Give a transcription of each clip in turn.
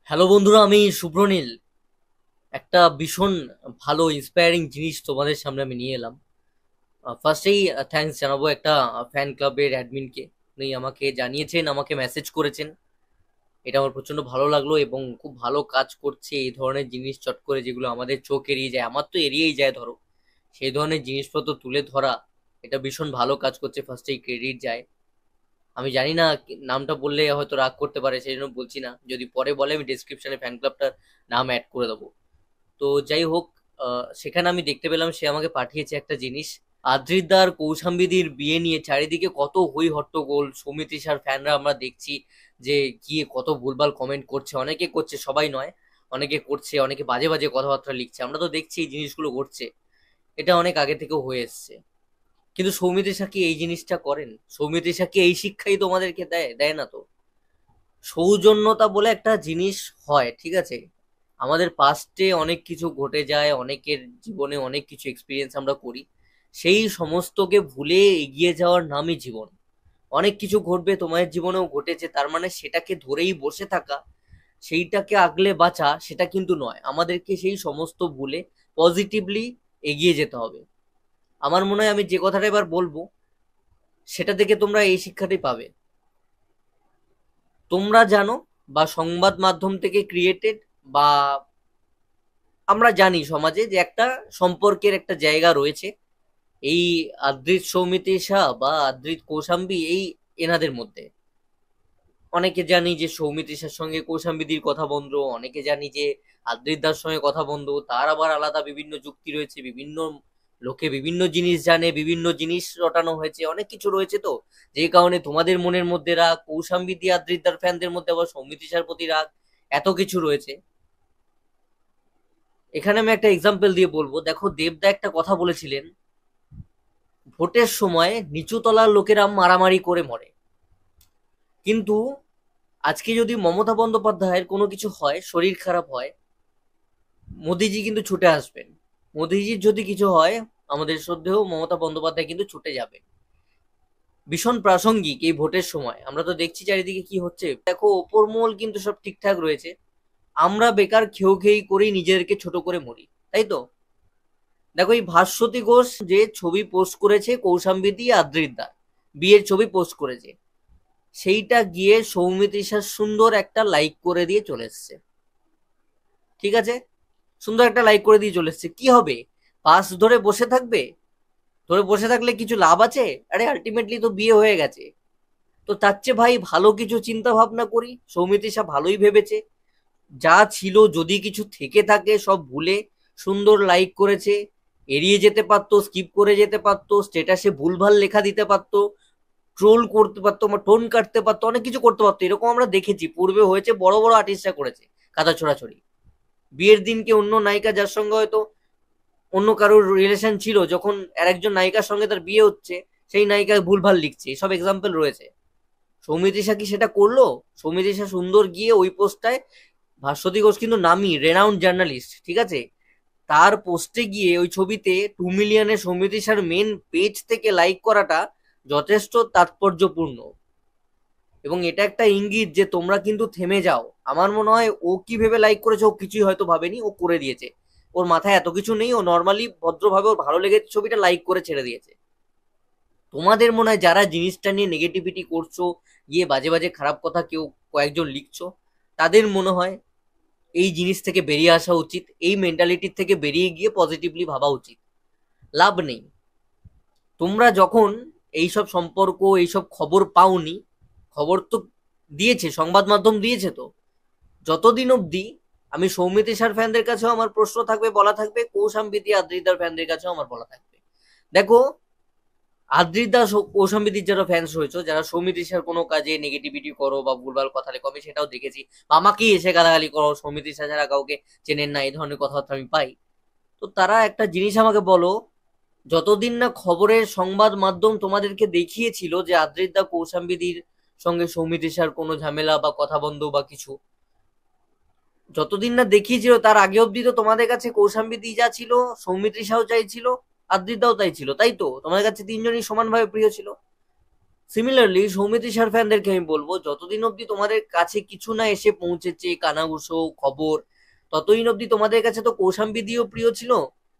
Hello বন্ধুরা, আমি শুভ্রনীল। একটা ভীষণ ভালো ইন্সপায়ারিং জিনিস তোমাদের সামনে আমি নিয়ে এলাম। ফার্স্টেই থ্যাঙ্কস জানাবো একটা ফ্যান ক্লাবের অ্যাডমিনকে। উনি আমাকে জানিয়েছেন, আমাকে মেসেজ করেছেন। এটা আমার প্রচন্ড ভালো লাগলো এবং খুব ভালো কাজ করছে এই ধরনের জিনিস চট করে, যেগুলো আমাদের চোখ এড়িয়ে যায়, আমার তো এড়িয়েই যায় ধরো। সেই ধরনের জিনিসপত্র তুলে ধরা, এটা ভীষণ ভালো কাজ করছে, ফার্স্টেই ক্রেডিট যায়। আমি জানি না নামটা বললে হয়তো রাগ করতে পারে, সেই জন্য বলছি না। যদি পরে বলে আমি ডেসক্রিপশনে ফ্যান ক্লাবটার নাম অ্যাড করে দেবো। তো যাই হোক, সেখানে আমি দেখতে পেলাম সে আমাকে পাঠিয়েছে একটা জিনিস। আদ্রিদার কৌশাম্বীদির বিয়ে নিয়ে চারিদিকে কত হই হট্টগোল, সৌমিত্রিষার ফ্যানরা আমরা দেখছি যে গিয়ে কত ভুলভাল কমেন্ট করছে। অনেকে করছে, সবাই নয়, অনেকে করছে, অনেকে বাজে বাজে কথাবার্তা লিখছে। আমরা তো দেখছি এই জিনিসগুলো ঘটছে, এটা অনেক আগে থেকেও হয়ে এসছে। কিন্তু সৌমিত্রিষা কি এই জিনিসটা করেন? সৌমিত্রিষা কি এই শিক্ষাই তোমাদেরকে দেয়? দেয় না তো। সৌজন্যতা বলে একটা জিনিস হয়, ঠিক আছে? আমাদের পাস্টে অনেক কিছু ঘটে যায়, অনেকের জীবনে অনেক কিছু এক্সপিরিয়েন্স আমরা করি। সেই সমস্তকে ভুলে এগিয়ে যাওয়ার নামই জীবন। অনেক কিছু ঘটবে, তোমার জীবনেও ঘটেছে, তার মানে সেটাকে ধরেই বসে থাকা, সেইটাকে আগলে বাঁচা, সেটা কিন্তু নয়। আমাদেরকে সেই সমস্ত ভুলে পজিটিভলি এগিয়ে যেতে হবে। আমার মনে হয় আমি যে কথাটা এবার বলবো, সেটা থেকে তোমরা এই শিক্ষাটাই পাবে। তোমরা জানো, বা সংবাদ মাধ্যম থেকে ক্রিয়েটেড, বা আমরা জানি সমাজে যে একটা সম্পর্কের একটা জায়গা রয়েছে এই আদ্রিত সৌমিত্রিষা বা আদ্রিত কৌশাম্বী, এই এনাদের মধ্যে। অনেকে জানি যে সৌমিত্রিষার সঙ্গে কৌশাম্বীদির কথা বন্ধ, অনেকে জানি যে আদ্রিত দার সঙ্গে কথা বন্ধ। তার আবার আলাদা বিভিন্ন যুক্তি রয়েছে, বিভিন্ন লোকে বিভিন্ন জিনিস জানে, বিভিন্ন জিনিস রটানো হয়েছে, অনেক কিছু রয়েছে। তো যে কারণে তোমাদের মনের মধ্যে রাগ, কৌশাম্বীদি আদ্রিত দার ফ্যানদের মধ্যে আবার সৌমিত্রিষার প্রতি রাগ, এত কিছু রয়েছে। এখানে আমি একটা এক্সাম্পল দিয়ে বলবো। দেখো, দেবদা একটা কথা বলেছিলেন, ভোটের সময় নিচু তলার লোকেরা মারামারি করে মরে। কিন্তু আজকে যদি মমতা বন্দ্যোপাধ্যায়ের কোনো কিছু হয়, শরীর খারাপ হয়, মোদিজি কিন্তু ছুটে আসবেন। মোদিজির যদি কিছু হয়, আমাদের শ্রদ্ধেয় মমতা বন্দ্যোপাধ্যায় কিন্তু ছুটে যাবে। ভীষণ প্রাসঙ্গিক এই ভোটের সময়। আমরা তো দেখছি চারিদিকে কি হচ্ছে। দেখো, ওপর মহল কিন্তু সব ঠিকঠাক রয়েছে, আমরা বেকার খেউ খেই করেই নিজেদেরকে ছোট করে মরি, তাই তো? দেখো, এই ভাস্বতী ঘোষ যে ছবি পোস্ট করেছে কৌশাম্বী আদ্রিদা বিয়ের ছবি পোস্ট করেছে, সেইটা গিয়ে সৌমিত্রিষা সুন্দর একটা লাইক করে দিয়ে চলে এসছে। ঠিক আছে, সুন্দর একটা লাইক করে দিয়ে চলে এসছে, কি হবে? পাস ধরে বসে থাকবে? ধরে বসে থাকলে কিছু লাভ আছে? আরে আলটিমেটলি তো বিয়ে হয়ে গেছে। তো তার চেয়ে ভাই ভালো কিছু চিন্তা ভাবনা করি। সৌমিত্রিষা ভালোই ভেবেছে, যা ছিল যদি কিছু থেকে থাকে সব ভুলে সুন্দর লাইক করেছে। এড়িয়ে যেতে পারতো, স্কিপ করে যেতে পারতো, স্টেটাসে ভুলভাল লেখা দিতে পারতো, ট্রোল করতে পারতো, আমার টোন কাটতে পারতো, অনেক কিছু করতে পারতো। এরকম আমরা দেখেছি, পূর্বে হয়েছে, বড় বড় আর্টিস্টরা করেছে কাদা ছোড়াছড়ি। বিয়ের দিনকে অন্য নায়িকা যার সঙ্গে হয়তো অন্য কারোর রিলেশন ছিল, যখন আর একজন নায়িকার সঙ্গে তার বিয়ে হচ্ছে, সেই নায়িকা ভুলভাল লিখছে, সব এক্সাম্পল রয়েছে। সৌমিত্রিষা কি সেটা করলো? সৌমিত্রিষা সুন্দর গিয়ে ওই পোস্টটায়, ভাস্বতী ঘোষ কিন্তু নামি রেনাউন্ড জার্নালিস্ট, ঠিক আছে, তার পোস্টে গিয়ে ওই ছবিতে 2 মিলিয়নের সৌমিত্রিষার মেন পেজ থেকে লাইক করাটা যথেষ্ট তাৎপর্যপূর্ণ। এবং এটা একটা ইঙ্গিত যে তোমরা কিন্তু থেমে যাও। আমার মনে হয় ও কি ভেবে লাইক করেছে, ও কিছুই হয়তো ভাবেনি, ও করে দিয়েছে। ওর মাথায় এত কিছু নেই, ও নর্মালি ভদ্রভাবে ওর ভালো লেগেছে ছবিটা লাইক করে ছেড়ে দিয়েছে। তোমাদের মনে হয় যারা জিনিসটা নিয়ে নেগেটিভিটি করছো, গিয়ে বাজে বাজে খারাপ কথা কেউ কয়েকজন লিখছো, তাদের মনে হয় এই জিনিস থেকে বেরিয়ে আসা উচিত, এই মেন্টালিটির থেকে বেরিয়ে গিয়ে পজিটিভলি ভাবা উচিত। লাভ নেই। তোমরা যখন এইসব সম্পর্ক, এইসব খবর পাওনি, খবর তো দিয়েছে সংবাদ মাধ্যম দিয়েছে, তো যতদিন অবধি, আমি সৌমিত্রিষার ফ্যানদের কাছেও আমার প্রশ্ন থাকবে, বলা থাকবে, কৌশাম্বী আদ্রিতার ফ্যানদের কাছেও আমার বলা থাকবে। দেখো, আদ্রিতা কৌশাম্বীর যারা ফ্যান্স রয়েছে, যারা সৌমিত্রিষার কোনো কাজে নেগেটিভিটি করো বা ভুলভাল কথা লেখো, আমি সেটাও দেখেছি। আমাকেই এসে গালাগালি করো, সৌমিত্রিষা ছাড়া কাউকে চেনেন না, এই ধরনের কথাবার্তা আমি পাই। তো তারা একটা জিনিস আমাকে বলো, যতদিন না খবরের সংবাদ মাধ্যম তোমাদেরকে দেখিয়েছিল যে আদ্রিতা কৌশাম্বীদির সঙ্গে সৌমিত্রিষার কোনো ঝামেলা বা কথা বন্ধ বা কিছু, যতদিন না দেখিয়েছিল, তার আগে অব্দি তো তোমাদের কাছে কৌশাম্বী যা ছিল, সৌমিত্রিষাও চাই ছিল, আদ্রিতাও তাই ছিল, তাই তো? তোমাদের কাছে তিনজনই সমানভাবে প্রিয় ছিল। সিমিলারলি সৌমিত্রিষার ফ্যানদেরকে আমি বলবো, যতদিন অবধি তোমাদের কাছে কিছু না এসে পৌঁছেছে কানাঘুষো খবর, ততদিন অবধি তোমাদের কাছে তো কৌশাম্বীদিও প্রিয় ছিল,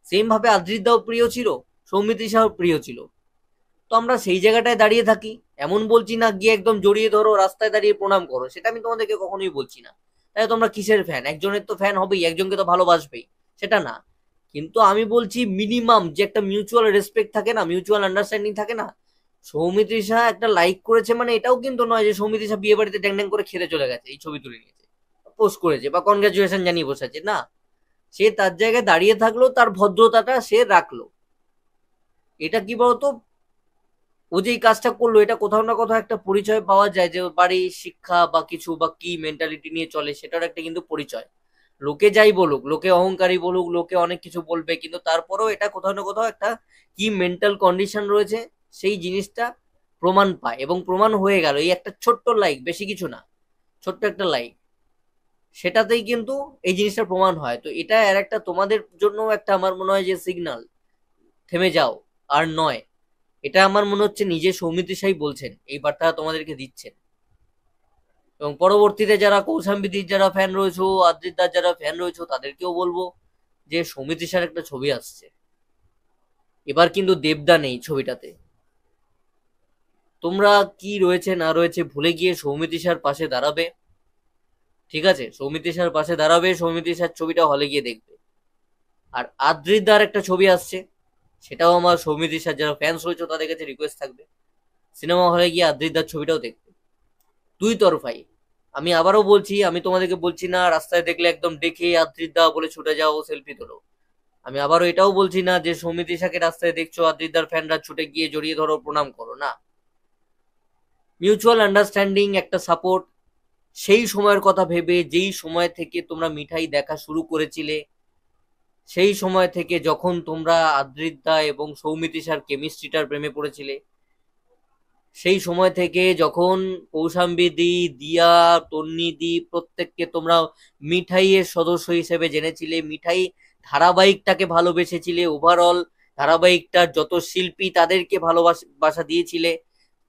সেম ভাবে আদ্রিদাও প্রিয় ছিল, সৌমিত্রিষাও প্রিয় ছিল। তো আমরা সেই জায়গাটায় দাঁড়িয়ে থাকি। এমন বলছি না গিয়ে একদম জড়িয়ে ধরো রাস্তায় দাঁড়িয়ে প্রণাম করো, সেটা আমি তোমাদেরকে কখনোই বলছি না। তাই তোমরা কিসের ফ্যান? একজনের তো ফ্যান হবেই, একজনকে তো ভালোবাসবেই, সেটা না। কিন্তু আমি বলছি মিনিমাম যে একটা মিউচুয়াল রেসপেক্ট থাকে না, মিউচুয়াল আন্ডারস্ট্যান্ডিং থাকে না। সৌমিত্রিষা একটা লাইক করেছে মানে এটাও কিন্তু নয় যে সৌমিত্রিষা বিয়ে বাড়িতে ড্যাং ড্যাং করে খেতে চলে গেছে, এই ছবি তুলে নিয়েছে, পোস্ট করেছে বা কনগ্রাচুলেশন জানিয়ে বসেছে, না। সে তার জায়গায় দাঁড়িয়ে থাকলো, তার ভদ্রতাটা সে রাখলো। এটা কি বলতো, ও যে এই কাজটা করলো এটা কোথাও না কোথাও একটা পরিচয় পাওয়া যায়, যে ওর বাড়ি শিক্ষা বা কিছু বা কি মেন্টালিটি নিয়ে চলে সেটার একটা কিন্তু পরিচয়। লোকে যাই বলুক, লোকে অহংকারী বলুক, লোকে অনেক কিছু বলবে, কিন্তু তারপরেও এটা কোথাও না কোথাও একটা কি মেন্টাল কন্ডিশন রয়েছে সেই জিনিসটা প্রমাণ পায়, এবং প্রমাণ হয়ে গেল এই একটা ছোট্ট লাইক, বেশি কিছু না, ছোট্ট একটা লাইক, সেটাতেই কিন্তু এই জিনিসটা প্রমাণ হয়। তো এটা আর একটা তোমাদের জন্য একটা আমার মনে হয় যে সিগন্যাল, থেমে যাও আর নয়। এটা আমার মনে হচ্ছে নিজে সৌমিত্রিষাই বলছেন, এই বার্তা তোমাদেরকে দিচ্ছেন। এবং পরবর্তীতে যারা কৌশাম্বীদির যারা ফ্যান রয়েছে, আদ্রিতার যারা ফ্যান রয়েছে, তাদেরকেও বলবো যে সৌমিত্রিষার একটা ছবি আসছে, এবার কিন্তু দেবদা নেই ছবিটাতে। তোমরা কি রয়েছে না রয়েছে ভুলে গিয়ে সৌমিত্রিষার পাশে দাঁড়াবে, ঠিক আছে? সৌমিত্রিষার পাশে দাঁড়াবে, সৌমিত্রিষার ছবিটা হলে গিয়ে দেখবে। আর আদ্রিতার একটা ছবি আসছে, সেটাও আমার সৌমিত্রিষার যারা ফ্যান্স রয়েছে তাদের কাছে রিকোয়েস্ট থাকবে সিনেমা হলে গিয়ে আদ্রিতার ছবিটাও দেখবে। দুই তরফাই। আমি আবারও বলছি, আমি তোমাদেরকে বলছি না রাস্তায় দেখলে একদম দেখে আদ্রিদা বলে ছুটে যাও সেলফি তোলো। আমি আবারও এটাও বলছি না যে সৌমিত্রিষাকে রাস্তায় দেখছো আদ্রিদার ফ্যানরা ছুটে গিয়ে জড়িয়ে ধরো প্রণাম করো, না। মিউচুয়াল আন্ডারস্ট্যান্ডিং, একটা সাপোর্ট, সেই সময়ের কথা ভেবে, যেই সময় থেকে তোমরা মিঠাই দেখা শুরু করেছিলে, সেই সময় থেকে যখন তোমরা আদ্রিদা এবং সৌমিত্রিষার কেমিস্ট্রিটার প্রেমে পড়েছিলে, সেই সময় থেকে যখন কৌশাম্বী দি, দিয়া, তন্নি দি প্রত্যেককে তোমরা মিঠাইয়ের সদস্য হিসেবে জেনেছিলে, মিঠাই ধারাবাহিকটাকে ভালোবেসেছিলে, ওভারঅল ধারাবাহিকটার যত শিল্পী তাদেরকে ভালোবাসা দিয়েছিলে,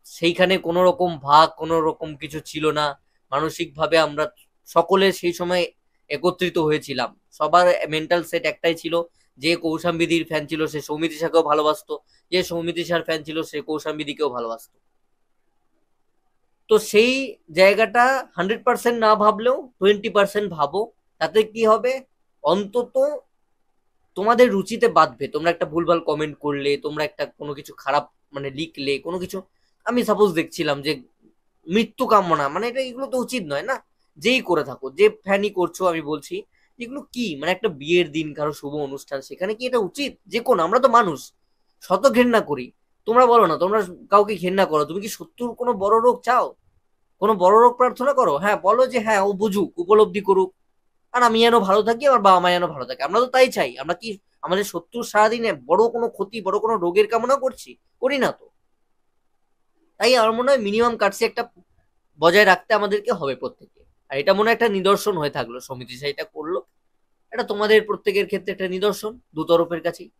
সেইখানে কোনো রকম ভাগ কোনো রকম কিছু ছিল না। মানসিকভাবে আমরা সকলে সেই সময় একত্রিত হয়েছিলাম, সবার মেন্টাল সেট একটাই ছিল, যে কৌশাম্বীদির ফ্যান ছিল সে সৌমিত্রিষাকেও ভালোবাসতো, যে সৌমিত্রিষার ফ্যান ছিল সে কৌশাম্বীদিকেও ভালোবাসতো। তো সেই জায়গাটা 100% না ভাবলেও 20% ভাবো, তাতে কি হবে, অন্তত তোমাদের রুচিতে বাঁধবে। তোমরা একটা ভুলভাল কমেন্ট করলে, তোমরা একটা কোনো কিছু খারাপ মানে লিখলে, কোনো কিছু, আমি সাপোজ দেখছিলাম যে মৃত্যু কামনা, মানে এটা এগুলো তো উচিত নয় না। যেই করে থাকো, যে ফ্যানই করছো, আমি বলছি এগুলো কি মানে একটা বিয়ের দিন কারো শুভ অনুষ্ঠান, সেখানে কি এটা উচিত? যে কোনো, আমরা তো মানুষ, শত ঘেন্না করি। তোমরা বলো না তোমরা কাউকে ঘেন্না করো, তুমি কি শত্রুর কোনো বড় রোগ চাও? কোনো বড় রোগ প্রার্থনা করো? হ্যাঁ বলো যে হ্যাঁ ও বুঝুক, উপলব্ধি করুক, আর আমি যেন ভালো থাকি, আমার বাবা মা যেন ভালো থাকে, আমরা তো তাই চাই। আমরা কি আমাদের শত্রুর সারাদিনে বড় কোনো ক্ষতি, বড় কোনো রোগের কামনা করছি? করি না তো। তাই আমার মনে হয় মিনিমাম কাটছে একটা বজায় রাখতে আমাদেরকে হবে প্রত্যেকে। আর এটা মনে হয় একটা নিদর্শন হয়ে থাকলো, সমিতি এটা করলো, এটা তোমাদের প্রত্যেকের ক্ষেত্রে একটা নিদর্শন, দু তরফের কাছেই।